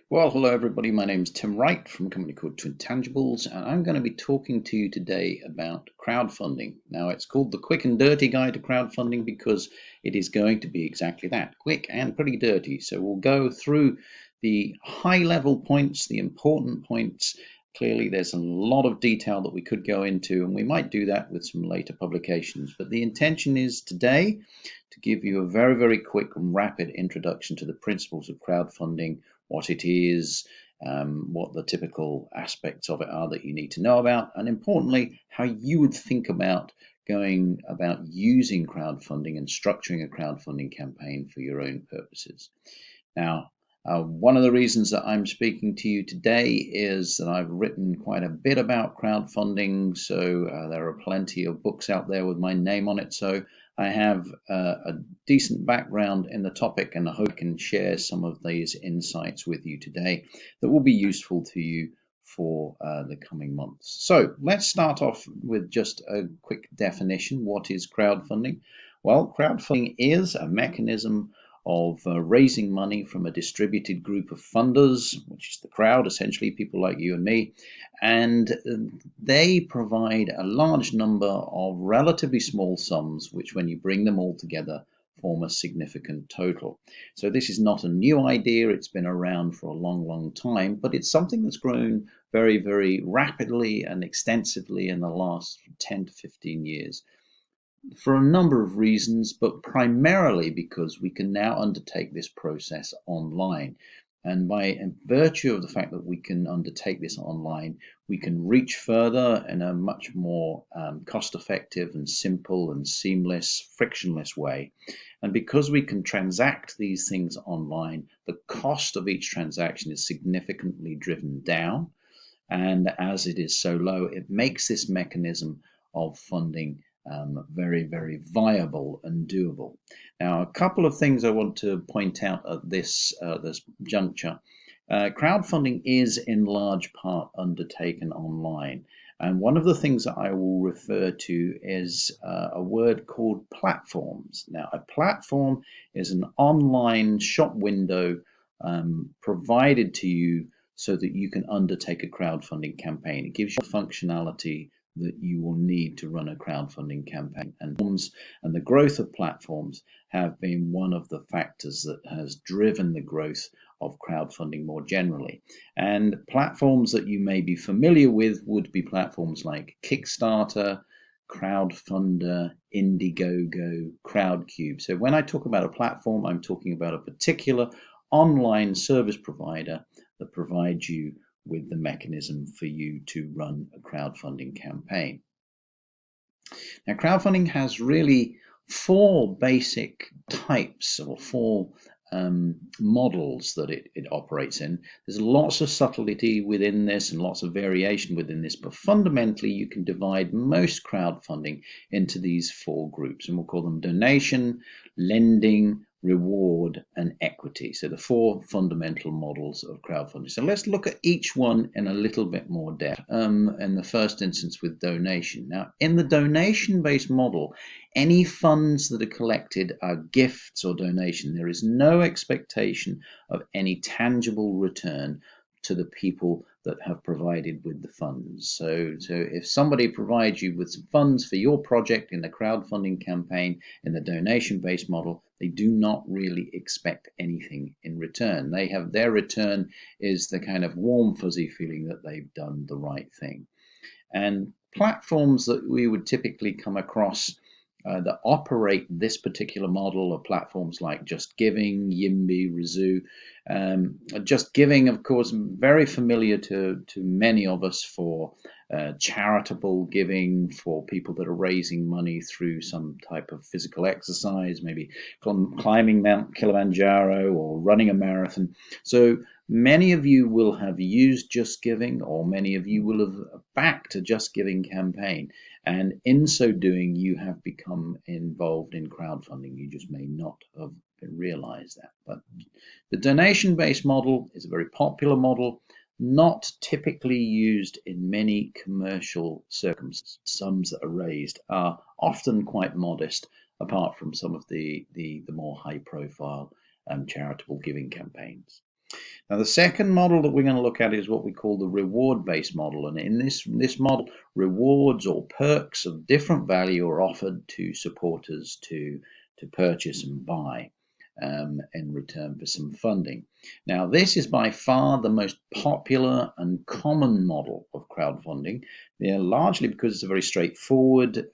Well, hello everybody. My name is Tim Wright from a company called Twintangibles, and I'm going to be talking to you today about crowdfunding. Now, it's called the quick and dirty guide to crowdfunding because it is going to be exactly that, quick and pretty dirty. So we'll go through the high level points, the important points. Clearly, there's a lot of detail that we could go into, and we might do that with some later publications. But the intention is today to give you a very, very quick and rapid introduction to the principles of crowdfunding, what it is, what the typical aspects of it are that you need to know about, and importantly, how you would think about going about using crowdfunding and structuring a crowdfunding campaign for your own purposes. Now, one of the reasons that I'm speaking to you today is that I've written quite a bit about crowdfunding, so there are plenty of books out there with my name on it, so I have a decent background in the topic, and I hope I can share some of these insights with you today that will be useful to you for the coming months. So let's start off with just a quick definition. What is crowdfunding? Well, crowdfunding is a mechanism of raising money from a distributed group of funders, which is the crowd, essentially people like you and me, and they provide a large number of relatively small sums, which when you bring them all together form a significant total. So this is not a new idea, it's been around for a long time, but it's something that's grown very, very rapidly and extensively in the last 10 to 15 years. For a number of reasons, but primarily because we can now undertake this process online. And by virtue of the fact that we can undertake this online, we can reach further in a much more cost-effective and simple and seamless, frictionless way. And because we can transact these things online, the cost of each transaction is significantly driven down. And as it is so low, it makes this mechanism of funding very, very viable and doable. Now, a couple of things I want to point out at this juncture. Crowdfunding is in large part undertaken online. And one of the things that I will refer to is a word called platforms. Now, a platform is an online shop window provided to you so that you can undertake a crowdfunding campaign. It gives you functionality that you will need to run a crowdfunding campaign. And the growth of platforms have been one of the factors that has driven the growth of crowdfunding more generally. And platforms that you may be familiar with would be platforms like Kickstarter, Crowdfunder, Indiegogo, Crowdcube. So when I talk about a platform, I'm talking about a particular online service provider that provides you with the mechanism for you to run a crowdfunding campaign. Now, crowdfunding has really four basic types or four models that it operates in. There's lots of subtlety within this and lots of variation within this, but fundamentally you can divide most crowdfunding into these four groups, and we'll call them donation, lending, reward, and equity. So the four fundamental models of crowdfunding. So let's look at each one in a little bit more depth. In the first instance with donation. Now, in the donation-based model, any funds that are collected are gifts or donation. There is no expectation of any tangible return to the people that have provided with the funds. So if somebody provides you with some funds for your project in the crowdfunding campaign in the donation-based model, they do not really expect anything in return. Their return is the kind of warm, fuzzy feeling that they've done the right thing. And platforms that we would typically come across that operate this particular model are platforms like Just Giving, Yimby, Rizoo. Just Giving, of course, very familiar to many of us for charitable giving, for people that are raising money through some type of physical exercise, maybe climbing Mount Kilimanjaro or running a marathon. So many of you will have used Just Giving, or many of you will have backed a Just Giving campaign. And in so doing, you have become involved in crowdfunding. You just may not have realized that. But the donation-based model is a very popular model, not typically used in many commercial circumstances. Sums that are raised are often quite modest, apart from some of the more high-profile charitable giving campaigns. Now, the second model that we're going to look at is what we call the reward-based model. And in this model, rewards or perks of different value are offered to supporters to purchase and buy in return for some funding. Now, this is by far the most popular and common model of crowdfunding, largely because it's a very straightforward,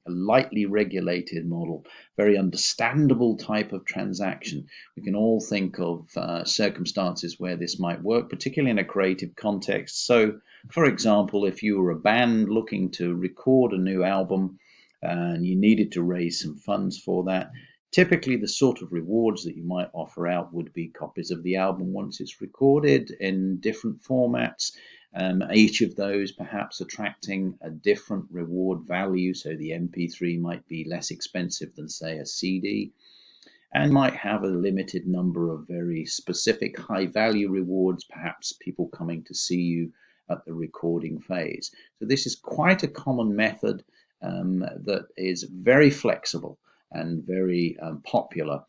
lightly regulated model, very understandable type of transaction. We can all think of circumstances where this might work, particularly in a creative context. So, for example, if you were a band looking to record a new album and you needed to raise some funds for that, typically the sort of rewards that you might offer out would be copies of the album once it's recorded in different formats, each of those perhaps attracting a different reward value. So the MP3 might be less expensive than, say, a CD, and might have a limited number of very specific high value rewards, perhaps people coming to see you at the recording phase. So this is quite a common method that is very flexible and very popular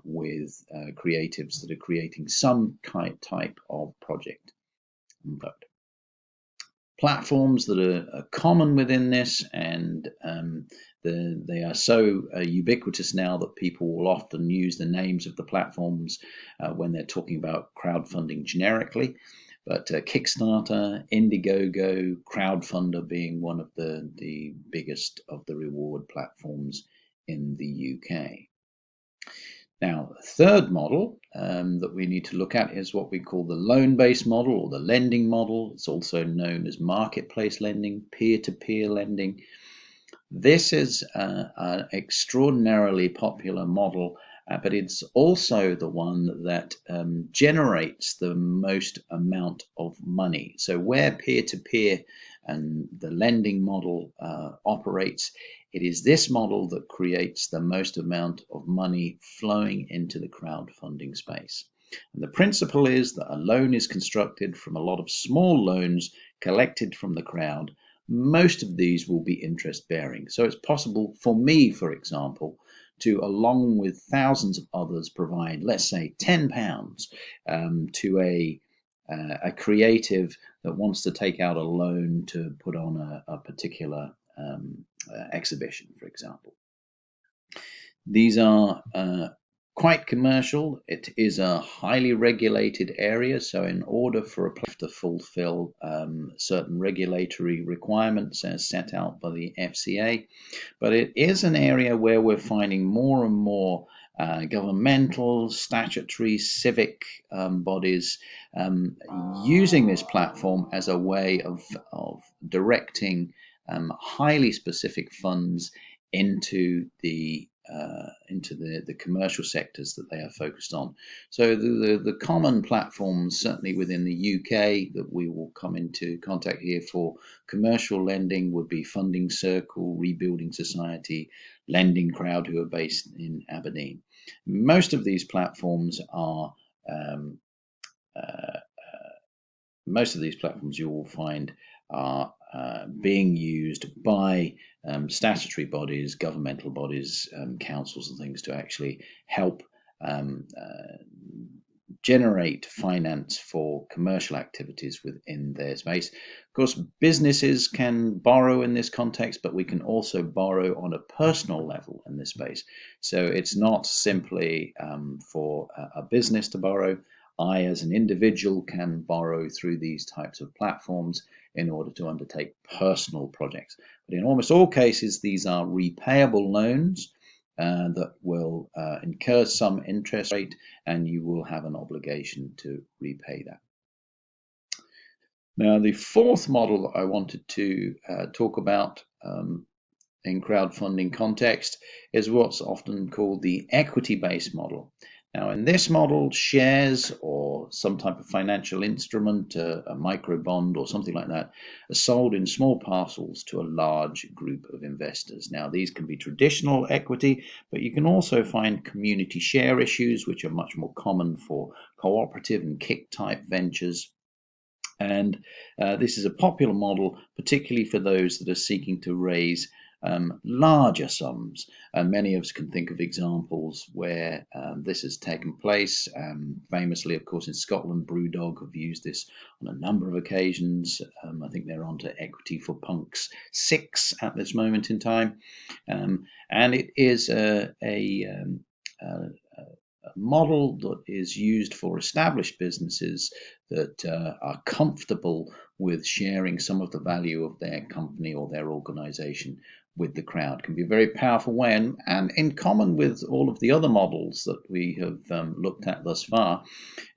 with creatives that are creating some type of project. But platforms that are common within this, and they are so ubiquitous now that people will often use the names of the platforms when they're talking about crowdfunding generically. But Kickstarter, Indiegogo, Crowdfunder being one of the biggest of the reward platforms in the UK. Now, the third model that we need to look at is what we call the loan-based model or the lending model. It's also known as marketplace lending, peer-to-peer lending. This is an extraordinarily popular model, but it's also the one that generates the most amount of money. So where peer-to-peer and the lending model operates, it is this model that creates the most amount of money flowing into the crowdfunding space. And the principle is that a loan is constructed from a lot of small loans collected from the crowd. Most of these will be interest bearing. So it's possible for me, for example, to, along with thousands of others, provide, let's say, £10 to a creative that wants to take out a loan to put on a particular exhibition, for example. These are quite commercial. It is a highly regulated area, so in order for a place to fulfill certain regulatory requirements as set out by the FCA, but it is an area where we're finding more and more governmental, statutory, civic bodies using this platform as a way of directing highly specific funds into the commercial sectors that they are focused on. So the common platforms, certainly within the UK, that we will come into contact here for commercial lending would be Funding Circle, Rebuilding Society, Lending Crowd, who are based in Aberdeen. Most of these platforms are you will find are being used by statutory bodies, governmental bodies, councils and things to actually help generate finance for commercial activities within their space. Of course, businesses can borrow in this context, but we can also borrow on a personal level in this space. So it's not simply for a business to borrow. I, as an individual, can borrow through these types of platforms in order to undertake personal projects. But in almost all cases, these are repayable loans that will incur some interest rate, and you will have an obligation to repay that. Now, the fourth model that I wanted to talk about in crowdfunding context is what's often called the equity-based model. Now, in this model, shares or some type of financial instrument, a micro bond or something like that, are sold in small parcels to a large group of investors. Now, these can be traditional equity, but you can also find community share issues, which are much more common for cooperative and kick type ventures. And this is a popular model, particularly for those that are seeking to raise larger sums. Many of us can think of examples where this has taken place. Famously, of course, in Scotland, Brewdog have used this on a number of occasions. I think they're on to Equity for Punks 6 at this moment in time. And it is a model that is used for established businesses that are comfortable with sharing some of the value of their company or their organization with the crowd. Can be a very powerful way, and in common with all of the other models that we have looked at thus far,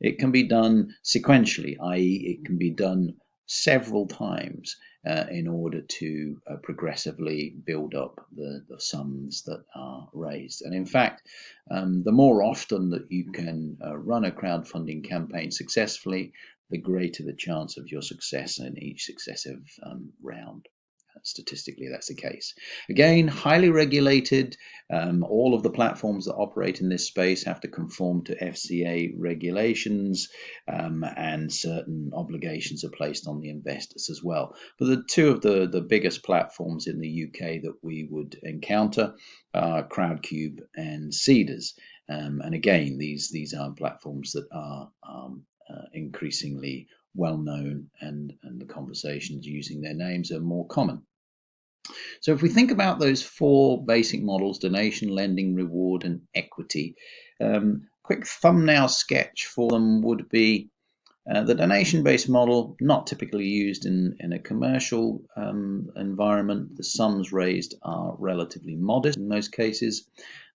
it can be done sequentially, i.e. it can be done several times in order to progressively build up the sums that are raised. And in fact, the more often that you can run a crowdfunding campaign successfully, the greater the chance of your success in each successive round. Statistically, that's the case. Again, highly regulated. All of the platforms that operate in this space have to conform to FCA regulations, and certain obligations are placed on the investors as well. But the two of the biggest platforms in the UK that we would encounter are Crowdcube and Seedrs. And again, these are platforms that are increasingly well known, and the conversations using their names are more common. So if we think about those four basic models, donation, lending, reward, and equity, quick thumbnail sketch for them would be the donation-based model, not typically used in a commercial environment. The sums raised are relatively modest in most cases.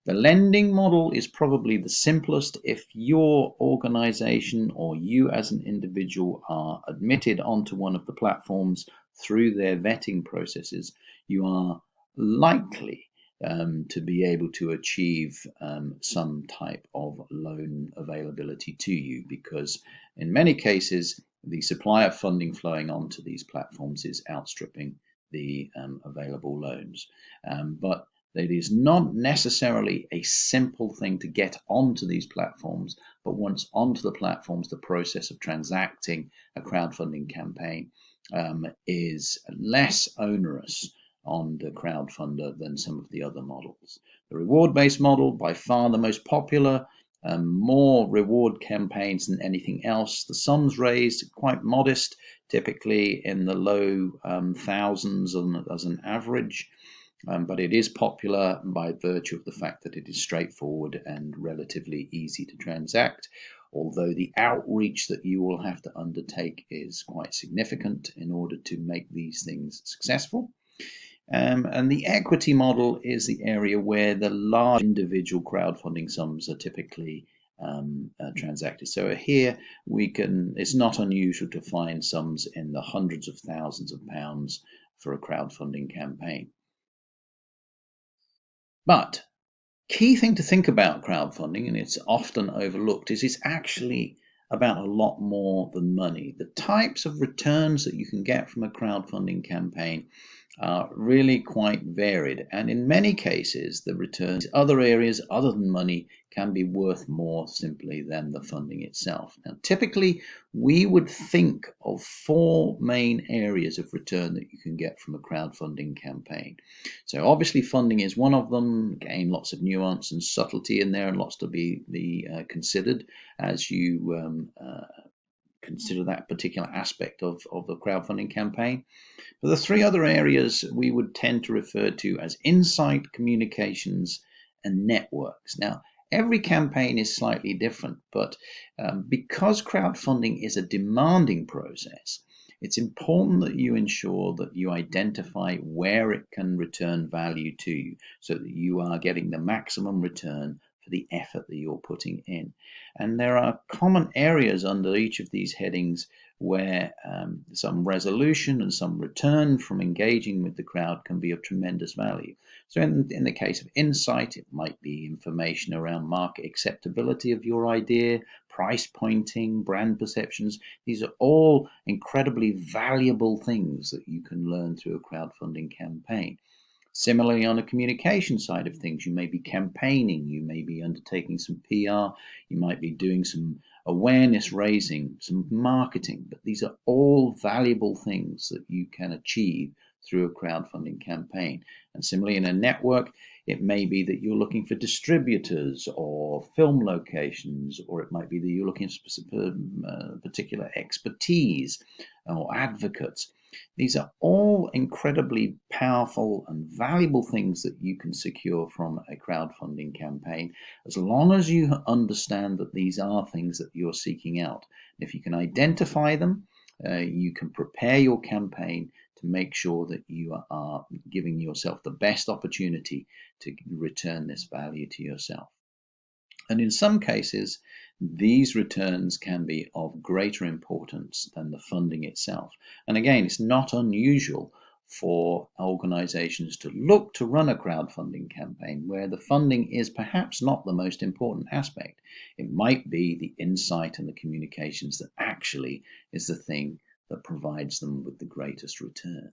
The lending model is probably the simplest. If your organization or you as an individual are admitted onto one of the platforms through their vetting processes, you are likely to be able to achieve some type of loan availability to you, because in many cases the supply of funding flowing onto these platforms is outstripping the available loans. But it is not necessarily a simple thing to get onto these platforms, but once onto the platforms, the process of transacting a crowdfunding campaign is less onerous on the crowdfunder than some of the other models. The reward-based model, by far the most popular, more reward campaigns than anything else. The sums raised quite modest, typically in the low thousands as an average. But it is popular by virtue of the fact that it is straightforward and relatively easy to transact, although the outreach that you will have to undertake is quite significant in order to make these things successful. And the equity model is the area where the large individual crowdfunding sums are typically transacted. So here it's not unusual to find sums in the hundreds of thousands of pounds for a crowdfunding campaign. But key thing to think about crowdfunding, and it's often overlooked, is it's actually about a lot more than money. The types of returns that you can get from a crowdfunding campaign are really quite varied, and in many cases the returns in other areas other than money can be worth more simply than the funding itself. Now typically we would think of four main areas of return that you can get from a crowdfunding campaign. So obviously funding is one of them. Again, lots of nuance and subtlety in there, and lots to be considered as you consider that particular aspect of the crowdfunding campaign. But the three other areas we would tend to refer to as insight, communications, and networks. Now, every campaign is slightly different, but because crowdfunding is a demanding process, it's important that you ensure that you identify where it can return value to you, so that you are getting the maximum return for the effort that you're putting in. And there are common areas under each of these headings where some resolution and some return from engaging with the crowd can be of tremendous value. So in the case of insight, it might be information around market acceptability of your idea, price pointing, brand perceptions. These are all incredibly valuable things that you can learn through a crowdfunding campaign. Similarly, on the communication side of things, you may be campaigning, you may be undertaking some PR, you might be doing some awareness raising, some marketing, but these are all valuable things that you can achieve through a crowdfunding campaign. And similarly, in a network, it may be that you're looking for distributors or film locations, or it might be that you're looking for particular expertise or advocates. These are all incredibly powerful and valuable things that you can secure from a crowdfunding campaign, as long as you understand that these are things that you're seeking out. If you can identify them, you can prepare your campaign to make sure that you are giving yourself the best opportunity to return this value to yourself. And in some cases, these returns can be of greater importance than the funding itself. And again, it's not unusual for organizations to look to run a crowdfunding campaign where the funding is perhaps not the most important aspect. It might be the insight and the communications that actually is the thing that provides them with the greatest return.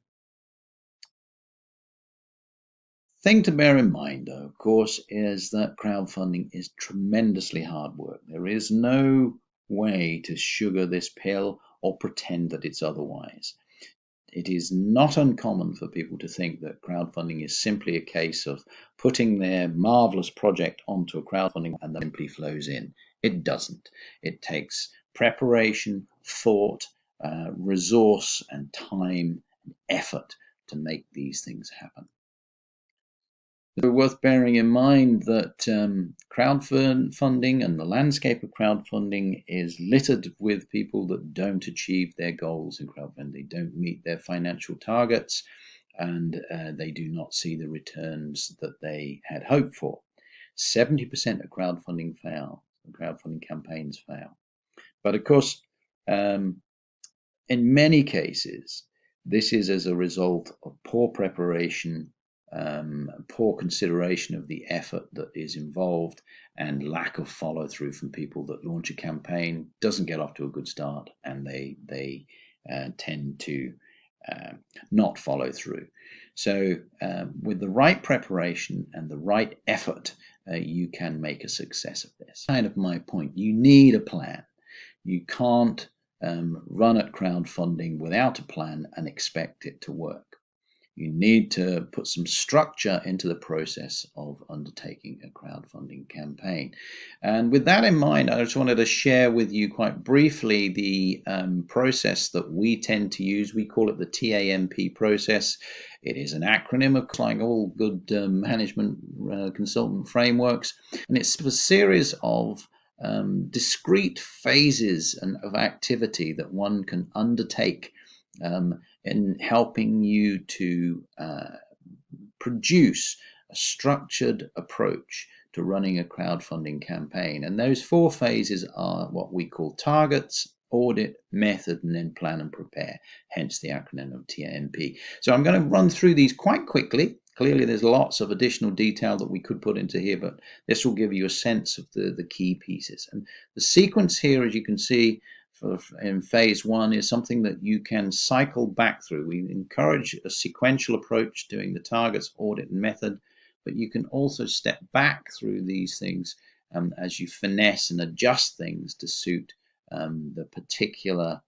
Thing to bear in mind, though, of course, is that crowdfunding is tremendously hard work. There is no way to sugar this pill or pretend that it's otherwise. It is not uncommon for people to think that crowdfunding is simply a case of putting their marvelous project onto a crowdfunding and then simply flows in. It doesn't. It takes preparation, thought, resource, and time and effort to make these things happen. It's worth bearing in mind that crowdfunding and the landscape of crowdfunding is littered with people that don't achieve their goals in crowdfunding. They don't meet their financial targets, and they do not see the returns that they had hoped for. 70% of crowdfunding fail. Crowdfunding campaigns fail. But of course, in many cases, this is as a result of poor preparation, poor consideration of the effort that is involved, and lack of follow through from people that launch a campaign, doesn't get off to a good start, and they tend to not follow through. So with the right preparation and the right effort, you can make a success of this. Kind of my point. You need a plan. You can't run at crowdfunding without a plan and expect it to work. You need to put some structure into the process of undertaking a crowdfunding campaign. And with that in mind, I just wanted to share with you quite briefly the process that we tend to use. We call it the TAMP process. It is an acronym, of course, like all good management consultant frameworks. And it's a series of discrete phases of activity that one can undertake in helping you to produce a structured approach to running a crowdfunding campaign. And those 4 phases are what we call targets, audit, method, and then plan and prepare, hence the acronym of TAMP. So I'm going to run through these quite quickly. Clearly, there's lots of additional detail that we could put into here, but this will give you a sense of the key pieces. And the sequence here, as you can see, in phase 1 is something that you can cycle back through. We encourage a sequential approach doing the targets, audit, and method, but you can also step back through these things as you finesse and adjust things to suit the particular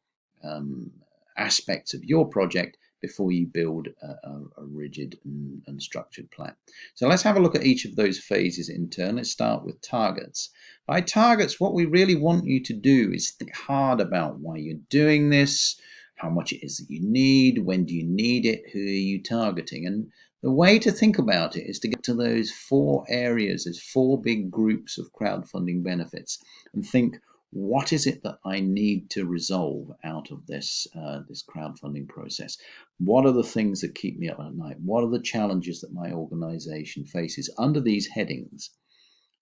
aspects of your project before you build a rigid and structured plan. So let's have a look at each of those phases in turn. Let's start with targets. By targets, what we really want you to do is think hard about why you're doing this, how much it is that you need, when do you need it, who are you targeting. And the way to think about it is to get to those 4 areas, those 4 big groups of crowdfunding benefits, and think, what is it that I need to resolve out of this crowdfunding process? What are the things that keep me up at night? What are the challenges that my organization faces under these headings?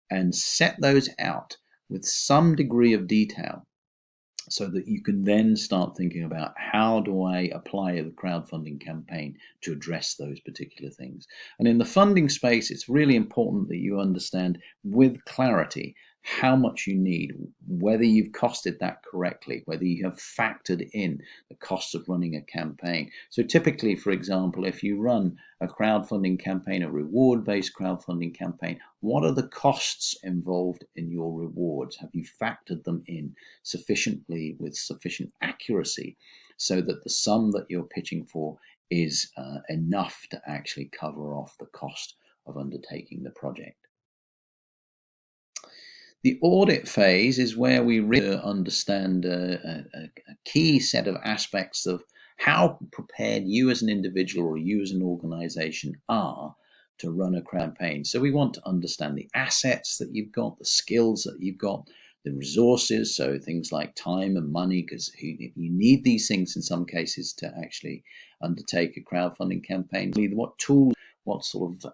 And set those out with some degree of detail so that you can then start thinking about, how do I apply the crowdfunding campaign to address those particular things? And in the funding space, it's really important that you understand with clarity how much you need, whether you've costed that correctly, whether you have factored in the costs of running a campaign. So typically, for example, if you run a crowdfunding campaign, a reward-based crowdfunding campaign, what are the costs involved in your rewards? Have you factored them in sufficiently with sufficient accuracy so that the sum that you're pitching for is enough to actually cover off the cost of undertaking the project. The audit phase is where we really understand a key set of aspects of how prepared you as an individual or you as an organization are to run a campaign. So we want to understand the assets that you've got, the skills that you've got, the resources, so things like time and money, because you need these things in some cases to actually undertake a crowdfunding campaign. What tools, what sort of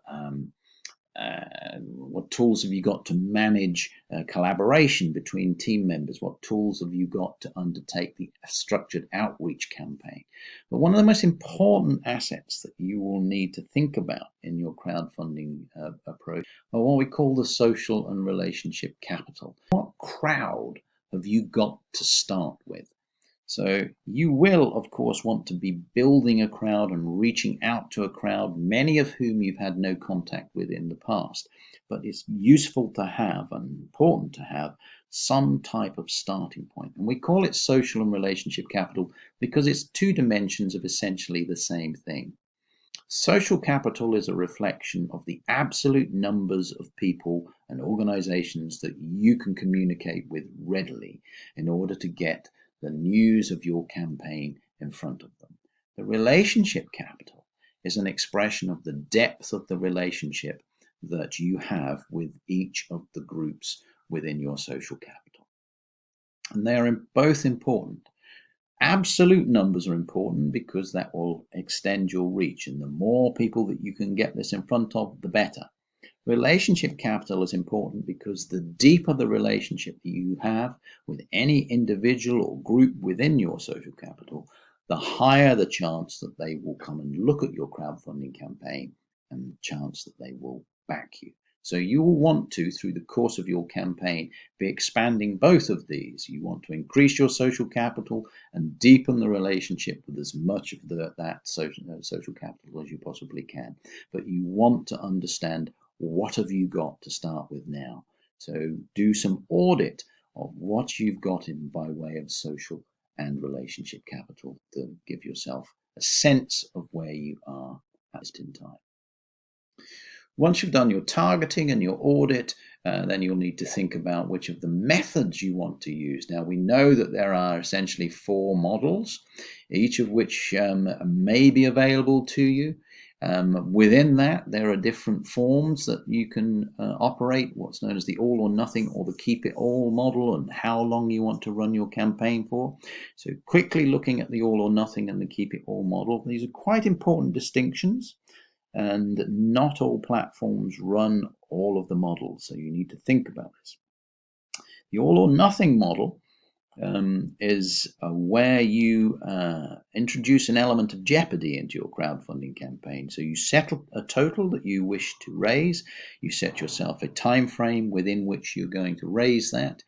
what tools have you got to manage collaboration between team members? What tools have you got to undertake the structured outreach campaign? But one of the most important assets that you will need to think about in your crowdfunding approach are what we call the social and relationship capital. What crowd have you got to start with? So you will, of course, want to be building a crowd and reaching out to a crowd, many of whom you've had no contact with in the past. But it's useful to have and important to have some type of starting point. And we call it social and relationship capital because it's two dimensions of essentially the same thing. Social capital is a reflection of the absolute numbers of people and organizations that you can communicate with readily in order to get the news of your campaign in front of them. The relationship capital is an expression of the depth of the relationship that you have with each of the groups within your social capital. And they are both important. Absolute numbers are important because that will extend your reach, and the more people that you can get this in front of, the better. Relationship capital is important because the deeper the relationship that you have with any individual or group within your social capital, the higher the chance that they will come and look at your crowdfunding campaign and the chance that they will back you. So you will want to, through the course of your campaign, be expanding both of these. You want to increase your social capital and deepen the relationship with as much of that social capital as you possibly can. But you want to understand what have you got to start with now. So do some audit of what you've got in by way of social and relationship capital to give yourself a sense of where you are at this time. Once you've done your targeting and your audit, then you'll need to think about which of the methods you want to use. Now, we know that there are essentially 4 models, each of which may be available to you. Within that, there are different forms that you can operate, what's known as the all or nothing or the keep it all model, and how long you want to run your campaign for. So quickly looking at the all or nothing and the keep it all model, these are quite important distinctions. And not all platforms run all of the models, so you need to think about this. The all or nothing model is where you introduce an element of jeopardy into your crowdfunding campaign. So you set a total that you wish to raise, you set yourself a time frame within which you're going to raise that,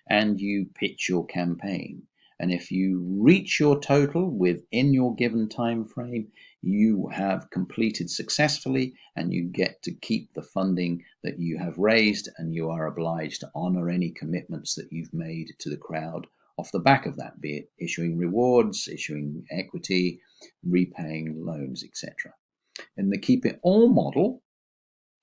and you pitch your campaign. And if you reach your total within your given time frame, you have completed successfully and you get to keep the funding that you have raised, and you are obliged to honor any commitments that you've made to the crowd off the back of that, be it issuing rewards, issuing equity, repaying loans, etc. In the keep it all model,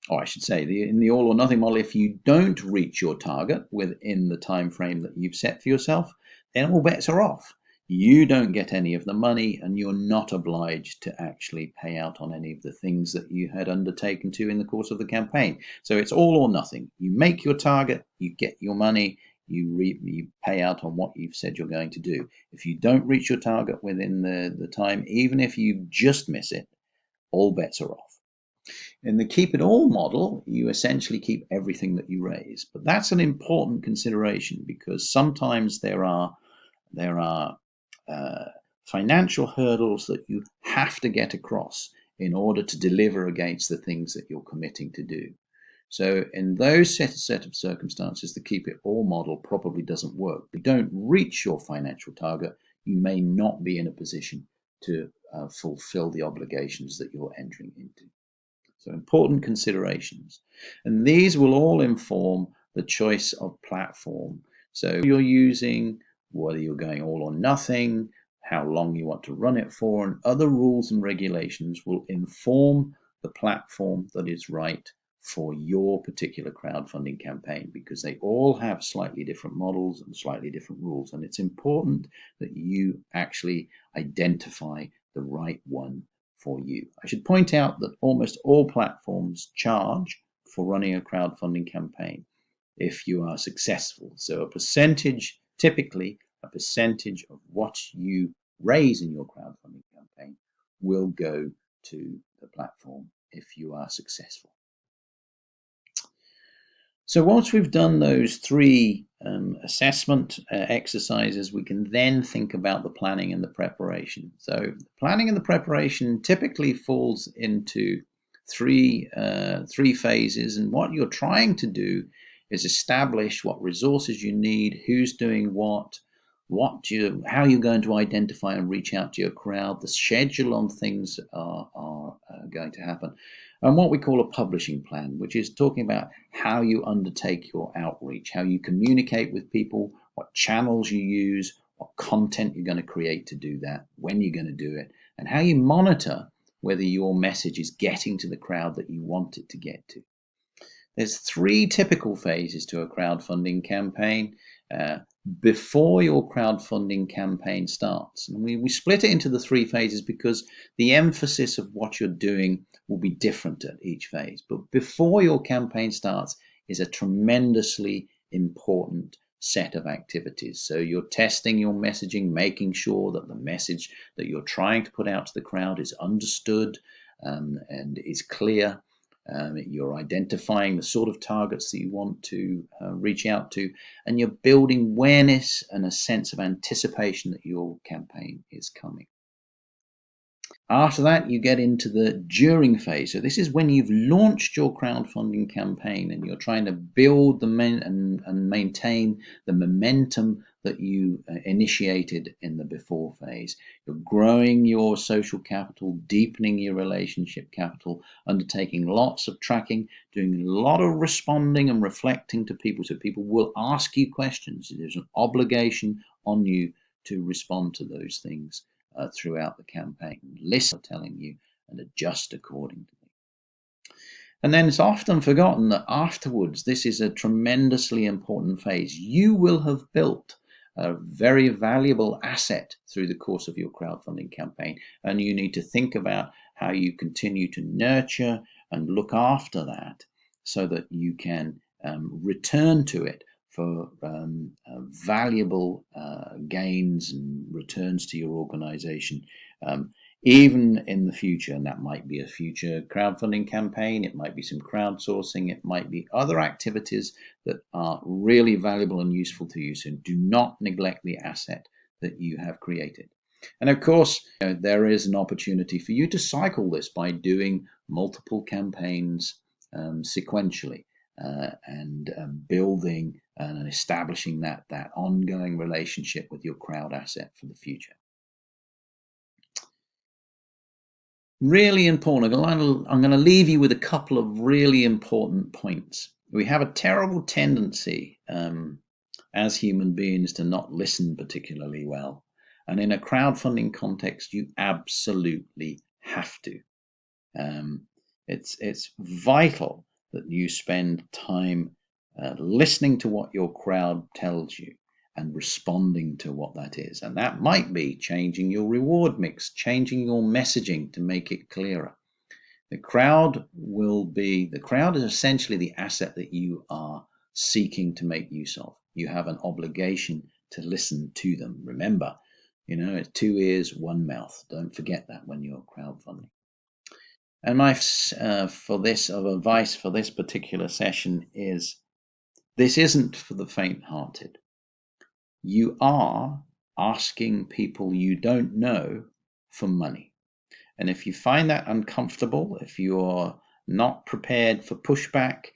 or I should say in the all or nothing model, if you don't reach your target within the time frame that you've set for yourself, then all bets are off. You don't get any of the money, and you're not obliged to actually pay out on any of the things that you had undertaken to in the course of the campaign. So it's all or nothing. You make your target, you get your money, you pay out on what you've said you're going to do. If you don't reach your target within the time, even if you just miss it, all bets are off. In the keep it all model, you essentially keep everything that you raise. But that's an important consideration because sometimes there are financial hurdles that you have to get across in order to deliver against the things that you're committing to do. So in those set of circumstances, the keep it all model probably doesn't work. If you don't reach your financial target, you may not be in a position to fulfill the obligations that you're entering into. So important considerations. And these will all inform the choice of platform. So you're using, whether you're going all or nothing, how long you want to run it for, and other rules and regulations will inform the platform that is right for your particular crowdfunding campaign, because they all have slightly different models and slightly different rules. And it's important that you actually identify the right one for you. I should point out that almost all platforms charge for running a crowdfunding campaign if you are successful. So a percentage, typically a percentage of what you raise in your crowdfunding campaign will go to the platform if you are successful. So once we've done those three assessment exercises, we can then think about the planning and the preparation. So the planning and the preparation typically falls into three phases, and what you're trying to do is establish what resources you need, who's doing what how you're going to identify and reach out to your crowd, the schedule on things are going to happen, and what we call a publishing plan, which is talking about how you undertake your outreach, how you communicate with people, what channels you use, what content you're going to create to do that, when you're going to do it, and how you monitor whether your message is getting to the crowd that you want it to get to. There's three typical phases to a crowdfunding campaign before your crowdfunding campaign starts. And we split it into the three phases because the emphasis of what you're doing will be different at each phase. But before your campaign starts is a tremendously important set of activities. So you're testing your messaging, making sure that the message that you're trying to put out to the crowd is understood and is clear. You're identifying the sort of targets that you want to reach out to, and you're building awareness and a sense of anticipation that your campaign is coming. After that, you get into the during phase. So this is when you've launched your crowdfunding campaign and you're trying to build and maintain the momentum that you initiated in the before phase. You're growing your social capital, deepening your relationship capital, undertaking lots of tracking, doing a lot of responding and reflecting to people. So people will ask you questions. There's an obligation on you to respond to those things throughout the campaign. Listen to telling you and adjust accordingly. And then it's often forgotten that afterwards, this is a tremendously important phase. You will have built a very valuable asset through the course of your crowdfunding campaign, and you need to think about how you continue to nurture and look after that so that you can return to it for valuable gains and returns to your organization, even in the future. And that might be a future crowdfunding campaign, it might be some crowdsourcing, it might be other activities that are really valuable and useful to you. So do not neglect the asset that you have created. And of course, there is an opportunity for you to cycle this by doing multiple campaigns sequentially. And building and establishing that ongoing relationship with your crowd asset for the future. Really important. I'm going to leave you with a couple of really important points. We have a terrible tendency as human beings to not listen particularly well. And in a crowdfunding context, you absolutely have to. It's vital that you spend time listening to what your crowd tells you and responding to what that is. And that might be changing your reward mix, changing your messaging to make it clearer. The crowd is essentially the asset that you are seeking to make use of. You have an obligation to listen to them. Remember, it's 2 ears, 1 mouth. Don't forget that when you're crowdfunding. And my advice for this particular session is, this isn't for the faint-hearted. You are asking people you don't know for money. And if you find that uncomfortable, if you're not prepared for pushback,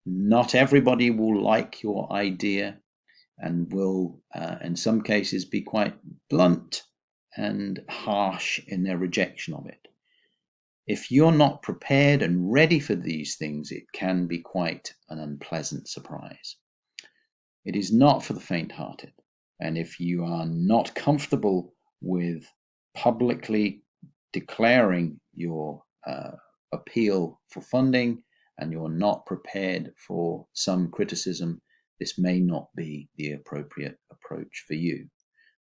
not everybody will like your idea and will, in some cases, be quite blunt and harsh in their rejection of it. If you're not prepared and ready for these things, it can be quite an unpleasant surprise. It is not for the faint-hearted. And if you are not comfortable with publicly declaring your appeal for funding, and you're not prepared for some criticism, this may not be the appropriate approach for you.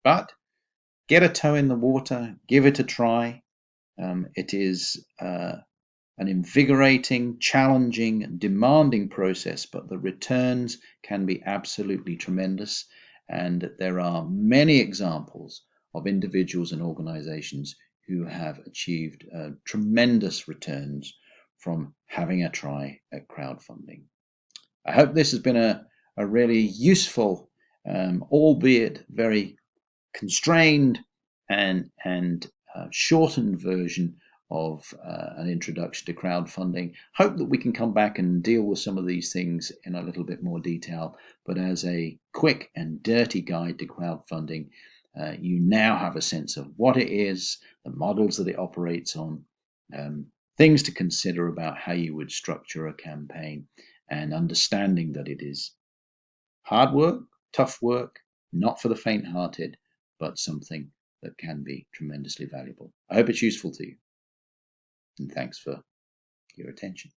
But get a toe in the water, give it a try. It is an invigorating, challenging, demanding process, but the returns can be absolutely tremendous. And there are many examples of individuals and organizations who have achieved tremendous returns from having a try at crowdfunding. I hope this has been a really useful, albeit very constrained and shortened version of an introduction to crowdfunding. Hope that we can come back and deal with some of these things in a little bit more detail, but as a quick and dirty guide to crowdfunding, you now have a sense of what it is, the models that it operates on, things to consider about how you would structure a campaign, and understanding that it is hard work, tough work, not for the faint-hearted, but something that can be tremendously valuable. I hope it's useful to you, and thanks for your attention.